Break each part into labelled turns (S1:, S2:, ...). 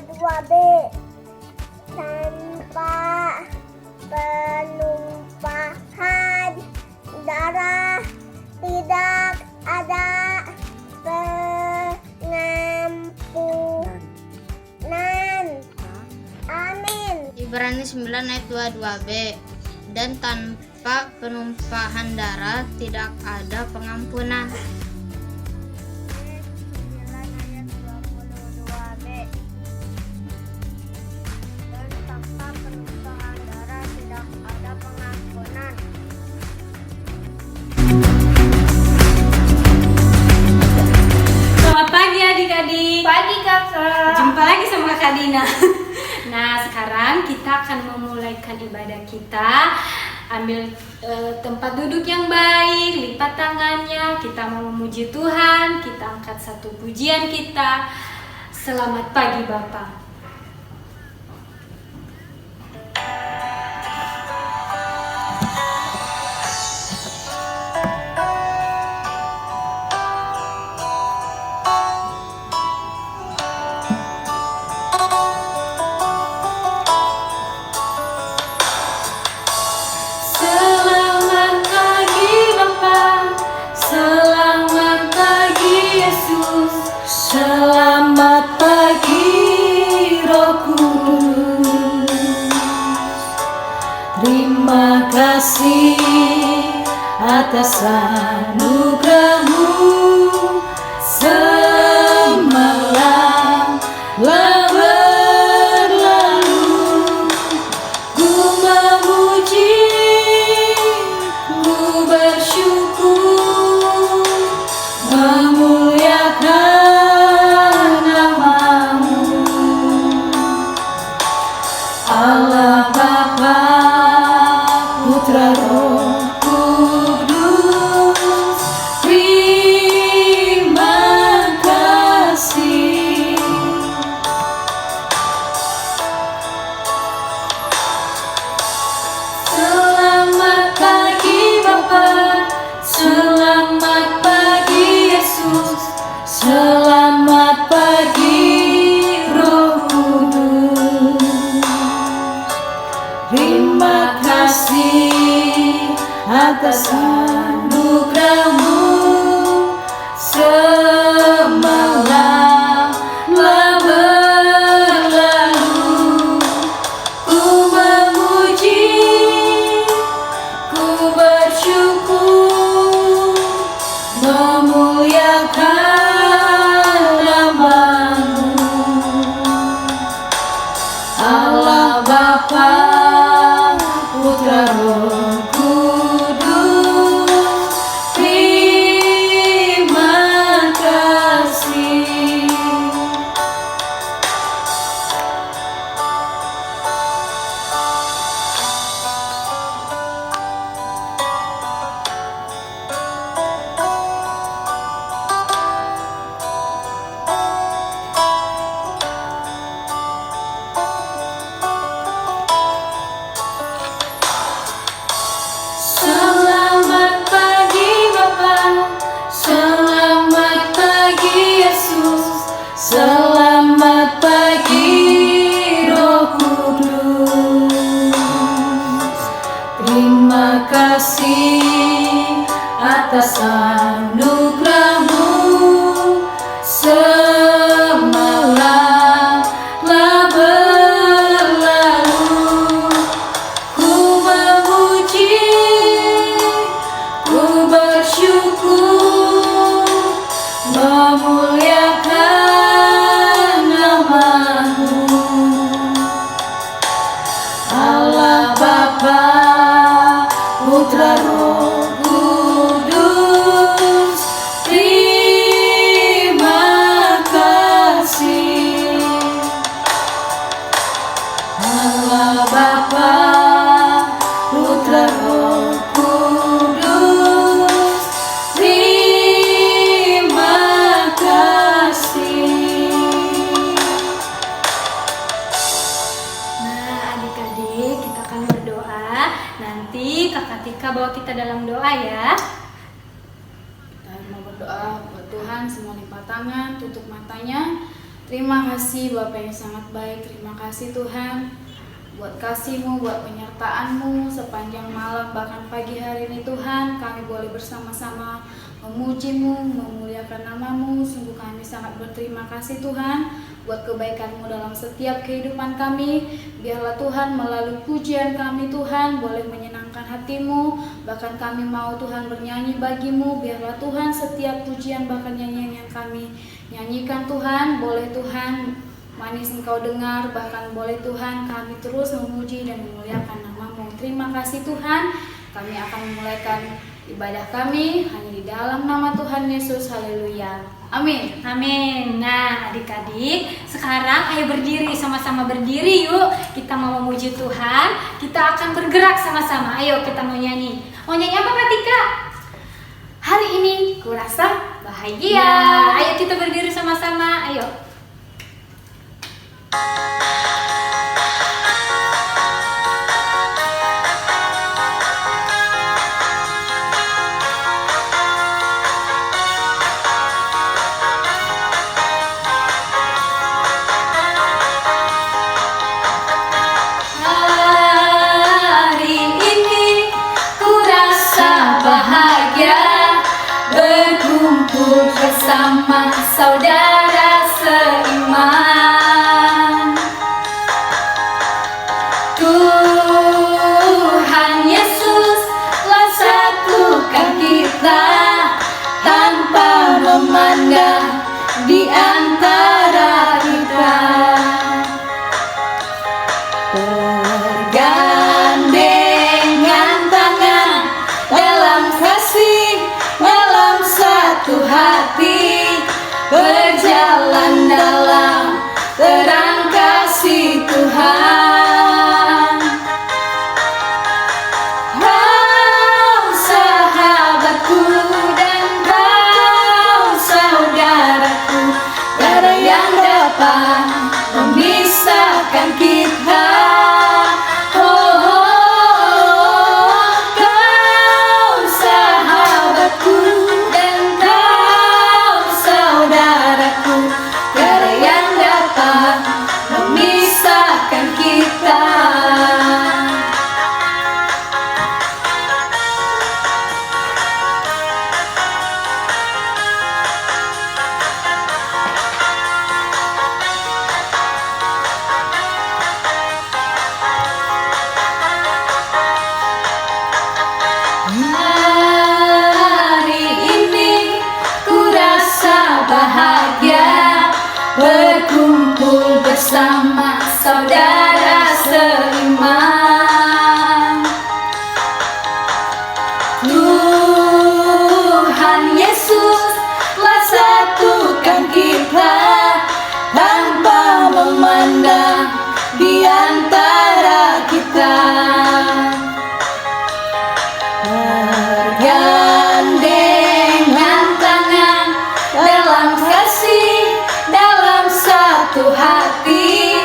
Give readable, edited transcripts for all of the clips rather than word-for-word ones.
S1: 2B tanpa penumpahan darah, tidak ada pengampunan. Amin.
S2: Ibrani 9 ayat 22b. Dan tanpa penumpahan darah tidak ada pengampunan.
S1: 9 ayat 22b. Dan tanpa penumpahan darah tidak ada pengampunan.
S3: Selamat pagi adik-adik.
S1: Pagi kakak.
S3: Jumpa lagi sama Kak Dina. Nah, sekarang kita akan memulaikan ibadah kita. Ambil tempat duduk yang baik, lipat tangannya. Kita mau memuji Tuhan. Kita angkat satu pujian kita. Selamat pagi Bapak. Selamat pagi Bapa, selamat pagi Yesus, selamat pagi Roh Kudus. Terima kasih atas anugerah-Mu semalam berlalu. Ku memuji, ku bersyukur, memuliakan nama-Mu. Allah Bapa, Putra Roh Kudus, terima kasih. Selamat pagi Bapa, selamat pagi Yesus, selamat pagi Roh Kudus. Terima kasih atas anugerah-Mu semalam berlalu. Ku memuji, ku bersyukur, memuliakan nama-Mu. Allah Bapa, Putra Roh Kudus, terima kasih. Selamat pagi Bapa, selamat pagi Yesus, selamat pagi Roh Kudus. Terima kasih atas anugerah-Mu semalam berlalu. Ku memuji, ku bersyukur, memuliakan nama-Mu. Allah Bapa, Putra Roh Kudus, terima kasih. Allah Bapa, Putra Roh Kudus, terima kasih. Nah adik-adik, kita akan berdoa. Nanti Kakak Tika bawa kita dalam doa ya.
S4: Kita mau berdoa buat Tuhan, semua lipat tangan, tutup matanya. Terima kasih Bapa yang sangat baik. Terima kasih Tuhan buat kasih-Mu, buat penyertaan-Mu sepanjang malam bahkan pagi hari ini Tuhan. Kami boleh bersama-sama memuji-Mu, memuliakan nama-Mu. Sungguh kami sangat berterima kasih Tuhan buat kebaikan-Mu dalam setiap kehidupan kami. Biarlah Tuhan melalui pujian kami Tuhan boleh menyenangkan hati-Mu. Bahkan kami mau Tuhan bernyanyi bagi-Mu. Biarlah Tuhan setiap pujian bahkan nyanyian yang kami nyanyikan Tuhan, boleh Tuhan manis Engkau dengar, bahkan boleh Tuhan kami terus memuji dan memuliakan nama-Mu. Terima kasih Tuhan, kami akan memulaikan ibadah kami hanya di dalam nama Tuhan Yesus. Haleluya. Amin.
S3: Amin. Nah, adik-adik, sekarang ayo berdiri, sama-sama berdiri yuk. Kita mau memuji Tuhan, kita akan bergerak sama-sama. Ayo kita mau nyanyi. Mau nyanyi apa Kak Tika?
S4: Hari ini kurasa bahagia.
S3: Ayo kita berdiri sama-sama. Ayo.
S4: Hari ini kurasa bahagia berkumpul bersama saudara seiman. Tuhan Yesus telah satukan kita tanpa memandang di antara kita. Bergandengan tangan dalam kasih, dalam satu hati, berjalan dalam terang kasih Tuhan. Kau sahabatku dan kau saudaraku, tiada yang dapat memisahkan kita. Kau sahabatku dan kau saudaraku, tiada yang dapat memisahkan kita. Hari ini kurasa bahagia berkumpul bersama saudara seiman. Tuhan Yesus telah satukan kita tanpa memandang di antara kita. Bergandengan tangan dalam kasih, dalam satu hati,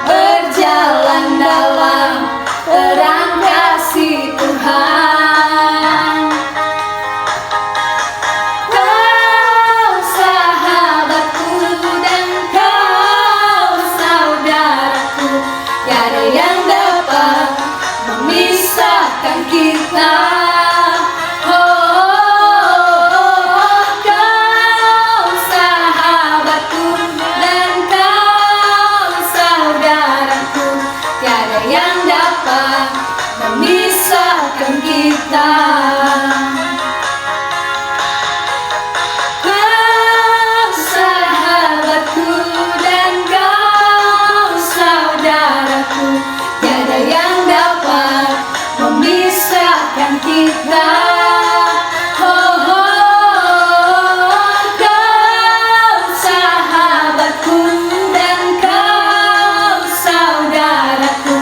S4: berjalan dalam terang kasih Tuhan. Kau sahabatku dan kau saudaraku, tiada yang dapat memisahkan kita. Kau sahabatku dan kau saudaraku, tiada yang dapat memisahkan kita. Kau sahabatku dan kau saudaraku, tiada yang dapat memisahkan kita. Kau sahabatku dan kau saudaraku,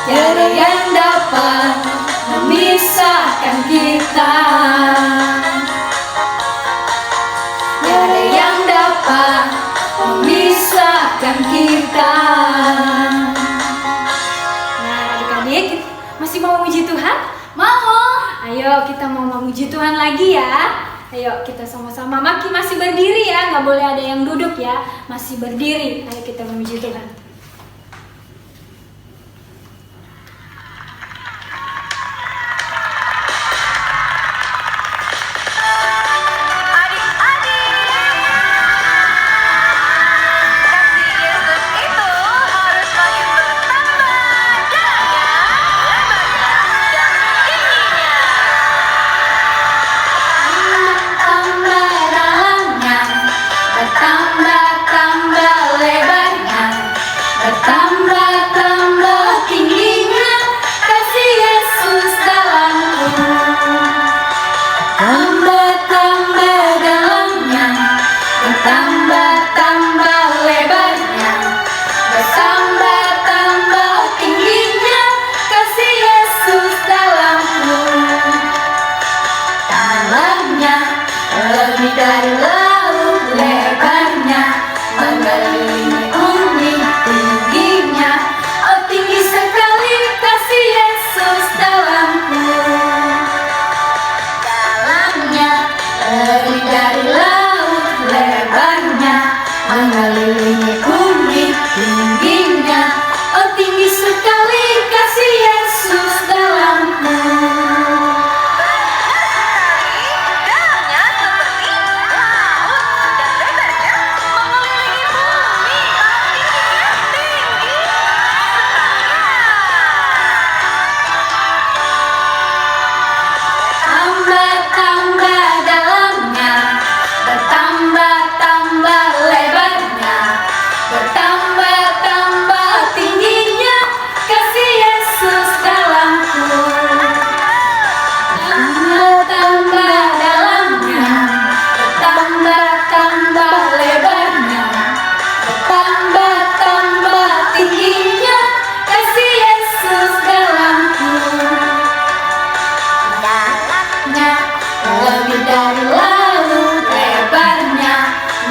S4: tiada yang dapat memisahkan kita. Tiada yang dapat memisahkan kita.
S3: Nah, adik-adik, masih mau memuji Tuhan?
S4: Mau?
S3: Ayo kita mau memuji Tuhan lagi ya. Ayo kita sama-sama. Maki masih berdiri ya, nggak boleh ada yang duduk ya. Masih berdiri. Ayo kita memuji Tuhan.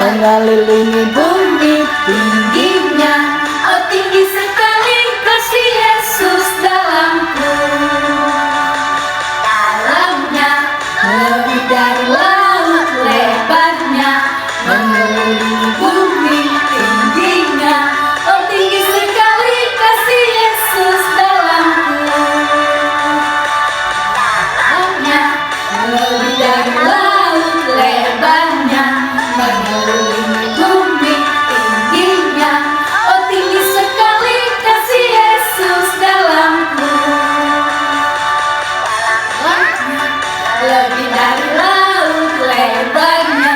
S5: Mengelilingi bumi tingginya, oh tinggi sekali kasih Yesus dalamku. Dalamnya lebih dari laut lebarnya, mengelilingi bumi tingginya, oh tinggi sekali kasih Yesus dalamku. Dalamnya lebih dari laut lebarnya, mengelilingi bumi tingginya, oh tinggi sekali kasih Yesus dalamku. Dalamnya lebih dari laut lebarnya,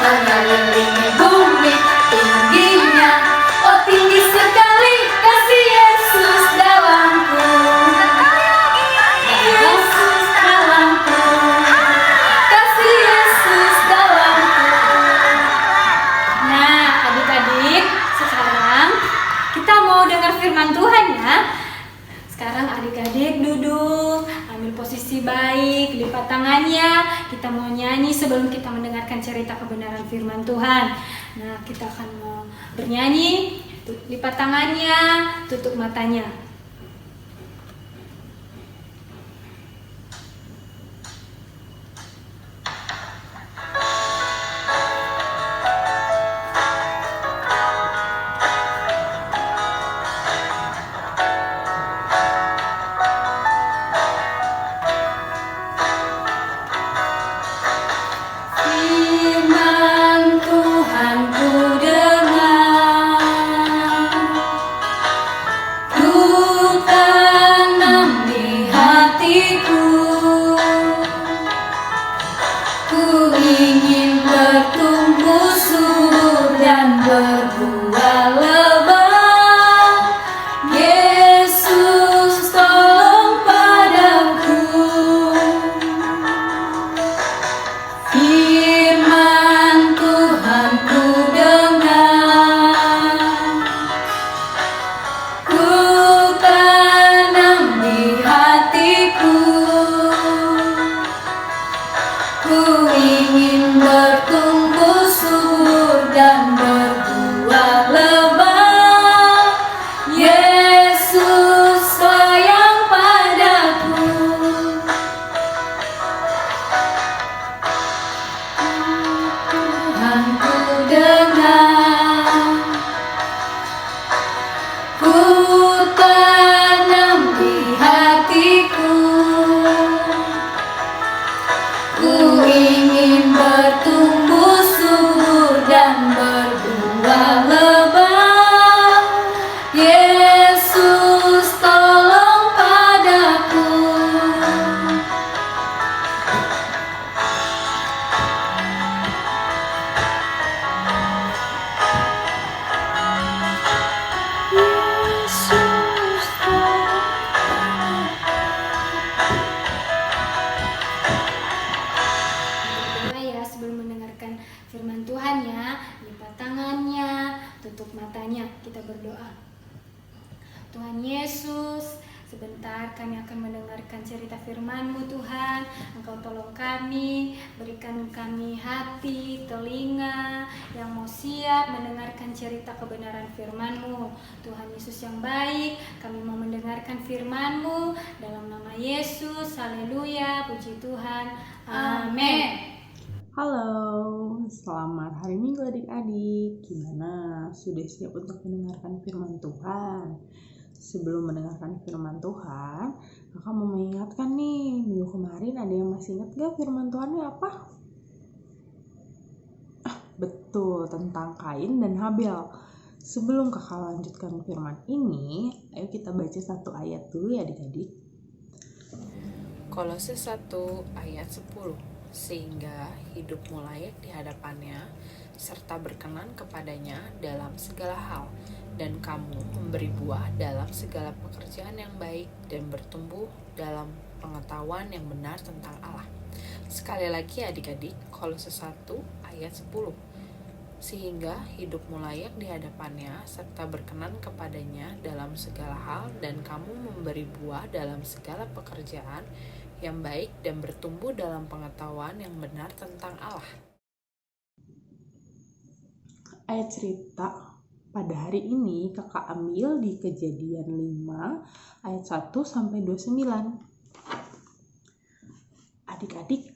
S5: mengelilingi bumi tingginya, oh tinggi sekali kasih Yesus dalamku. Yesus dalamku, kasih Yesus dalamku.
S3: Nah, adik-adik, sekarang kita mau dengar firman Tuhan ya. Sekarang adik-adik duduk, ambil posisi baik, lipat tangannya. Kita mau nyanyi sebelum kita mendengarkan cerita kebenaran firman Tuhan. Nah, kita akan mau bernyanyi, lipat tangannya, tutup matanya.
S5: Firman Tuhan ku dengar, ku
S3: firman Tuhan ya. Lipat tangannya, tutup matanya, kita berdoa. Tuhan Yesus, sebentar kami akan mendengarkan cerita firman-Mu Tuhan. Engkau tolong kami, berikan kami hati, telinga yang mau siap mendengarkan cerita kebenaran firman-Mu. Tuhan Yesus yang baik, kami mau mendengarkan firman-Mu dalam nama Yesus. Haleluya, puji Tuhan. Amin.
S5: Halo, selamat hari Minggu adik-adik. Gimana? Sudah siap untuk mendengarkan firman Tuhan? Sebelum mendengarkan firman Tuhan, kakak mau mengingatkan nih, minggu kemarin ada yang masih ingat gak firman Tuhannya apa? Betul, tentang Kain dan Habel. Sebelum kakak lanjutkan firman ini, ayo kita baca satu ayat dulu ya adik-adik.
S6: Kolose 1 ayat 10. Sehingga hidupmu layak di hadapannya, serta berkenan kepadanya dalam segala hal, dan kamu memberi buah dalam segala pekerjaan yang baik dan bertumbuh dalam pengetahuan yang benar tentang Allah. Sekali lagi adik-adik, Kolose 1 ayat 10. Sehingga hidupmu layak di hadapannya, serta berkenan kepadanya dalam segala hal, dan kamu memberi buah dalam segala pekerjaan yang baik dan bertumbuh dalam pengetahuan yang benar tentang Allah.
S5: Ayat cerita pada hari ini kakak ambil di Kejadian 5 ayat 1 sampai 29. Adik-adik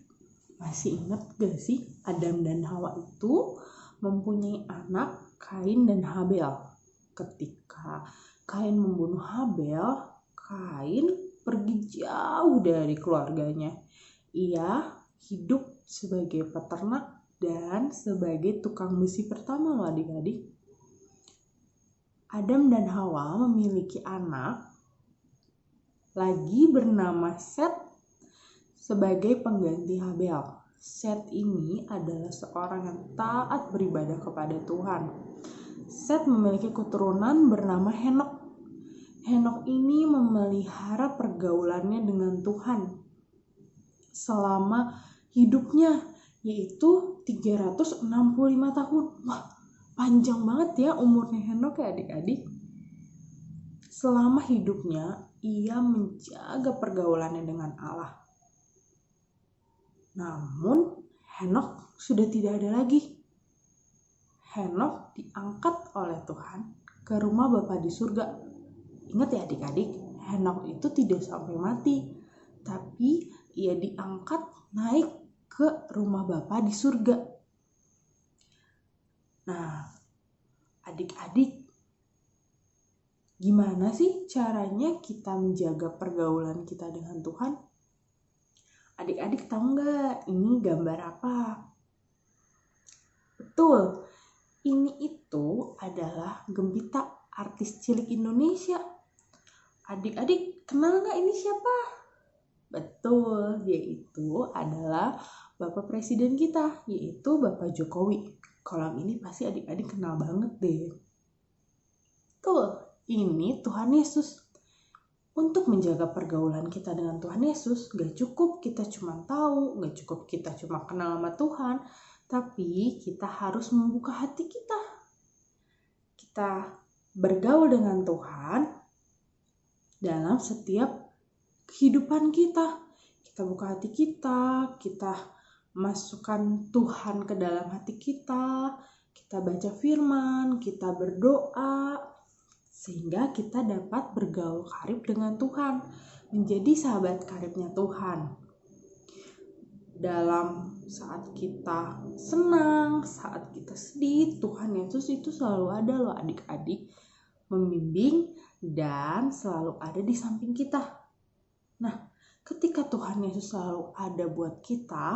S5: masih ingat gak sih Adam dan Hawa itu mempunyai anak Kain dan Habel? Ketika Kain membunuh Habel, Kain pergi jauh dari keluarganya. Ia hidup sebagai peternak dan sebagai tukang besi pertama loh adik-adik. Adam dan Hawa memiliki anak lagi bernama Set sebagai pengganti Habel. Set ini adalah seorang yang taat beribadah kepada Tuhan. Set memiliki keturunan bernama Henok. Henok ini memelihara pergaulannya dengan Tuhan selama hidupnya, yaitu 365 tahun. Wah, panjang banget ya umurnya Henok ya adik-adik. Selama hidupnya, ia menjaga pergaulannya dengan Allah. Namun, Henok sudah tidak ada lagi. Henok diangkat oleh Tuhan ke rumah Bapa di surga. Ingat ya adik-adik, Henok itu tidak sampai mati, tapi ia diangkat naik ke rumah Bapa di surga. Nah, adik-adik, gimana sih caranya kita menjaga pergaulan kita dengan Tuhan? Adik-adik tahu nggak ini gambar apa? Betul, ini itu adalah Gempita, artis cilik Indonesia. Adik-adik kenal nggak ini siapa? Betul, dia itu adalah Bapak Presiden kita, yaitu Bapak Jokowi. Kalau ini pasti adik-adik kenal banget deh. Betul, ini Tuhan Yesus. Untuk menjaga pergaulan kita dengan Tuhan Yesus, gak cukup kita cuma tahu, gak cukup kita cuma kenal sama Tuhan, tapi kita harus membuka hati kita. Kita bergaul dengan Tuhan dalam setiap kehidupan kita. Kita buka hati kita masukkan Tuhan ke dalam hati kita baca firman, kita berdoa, sehingga kita dapat bergaul karib dengan Tuhan, menjadi sahabat karibnya Tuhan. Dalam saat kita senang, saat kita sedih, Tuhan Yesus itu selalu ada loh adik-adik, membimbing dan selalu ada di samping kita. Nah, ketika Tuhan Yesus selalu ada buat kita,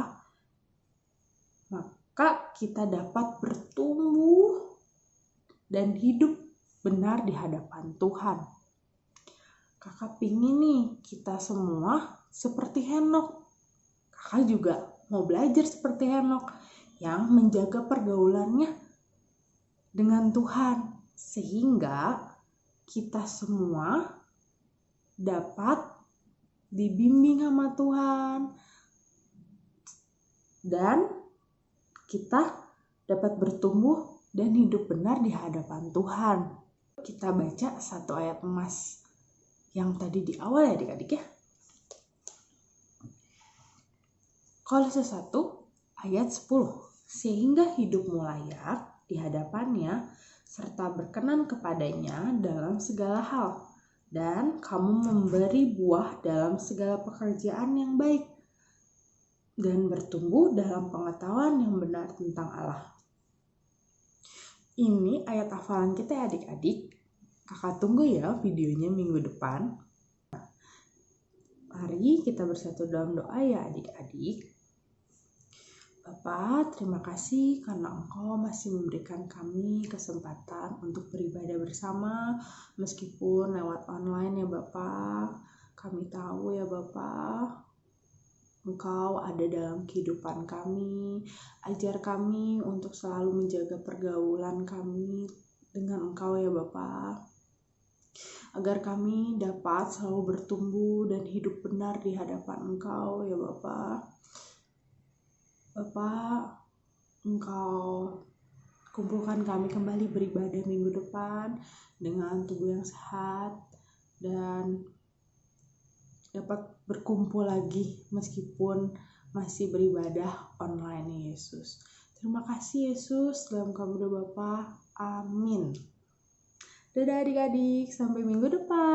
S5: maka kita dapat bertumbuh dan hidup benar di hadapan Tuhan. Kakak pingin nih kita semua seperti Henok. Kakak juga mau belajar seperti Henok yang menjaga pergaulannya dengan Tuhan, sehingga kita semua dapat dibimbing sama Tuhan dan kita dapat bertumbuh dan hidup benar di hadapan Tuhan. Kita baca satu ayat emas yang tadi di awal ya adik-adik ya. Kolose 1 ayat 10. Sehingga hidupmu layak di hadapannya serta berkenan kepadanya dalam segala hal, dan kamu memberi buah dalam segala pekerjaan yang baik dan bertumbuh dalam pengetahuan yang benar tentang Allah. Ini ayat hafalan kita ya adik-adik. Kakak tunggu ya videonya minggu depan. Mari kita bersatu dalam doa ya adik-adik. Bapa, terima kasih karena Engkau masih memberikan kami kesempatan untuk beribadah bersama meskipun lewat online ya Bapa. Kami tahu ya Bapa, Engkau ada dalam kehidupan kami. Ajar kami untuk selalu menjaga pergaulan kami dengan Engkau ya Bapa, agar kami dapat selalu bertumbuh dan hidup benar di hadapan Engkau ya Bapa. Bapak, Engkau kumpulkan kami kembali beribadah minggu depan dengan tubuh yang sehat dan dapat berkumpul lagi meskipun masih beribadah online Yesus. Terima kasih Yesus, dalam kamu Bapa. Amin. Dadah adik-adik, sampai minggu depan.